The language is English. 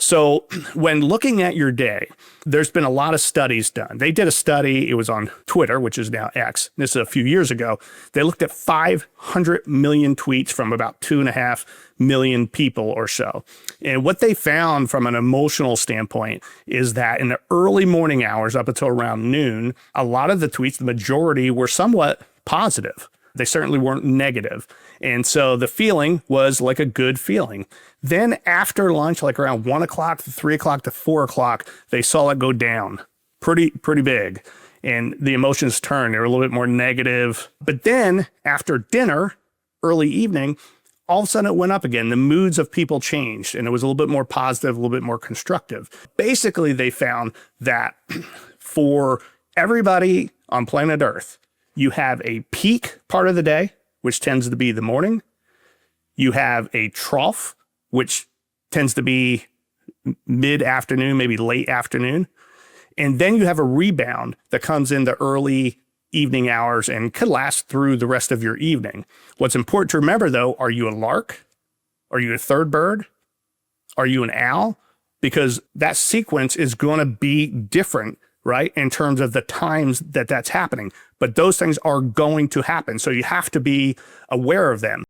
So when looking at your day, there's been a lot of studies done. They did a study, it was on Twitter, which is now X. This is a few years ago. They looked at 500 million tweets from about 2.5 million people or so. And what they found from an emotional standpoint is that in the early morning hours up until around noon, a lot of the tweets, the majority, were somewhat positive. They certainly weren't negative. And so the feeling was like a good feeling. Then after lunch, like around 1 o'clock to 3 o'clock to 4 o'clock, they saw it go down pretty big. And the emotions turned. They were a little bit more negative. But then after dinner, early evening, all of a sudden it went up again. The moods of people changed and it was a little bit more positive, a little bit more constructive. Basically, they found that for everybody on planet Earth, you have a peak part of the day, which tends to be the morning. You have a trough, which tends to be mid-afternoon, maybe late afternoon. And then you have a rebound that comes in the early evening hours and could last through the rest of your evening. What's important to remember, though, are you a lark? Are you a third bird? Are you an owl? Because that sequence is going to be different, right, in terms of the times that that's happening. But those things are going to happen. So you have to be aware of them.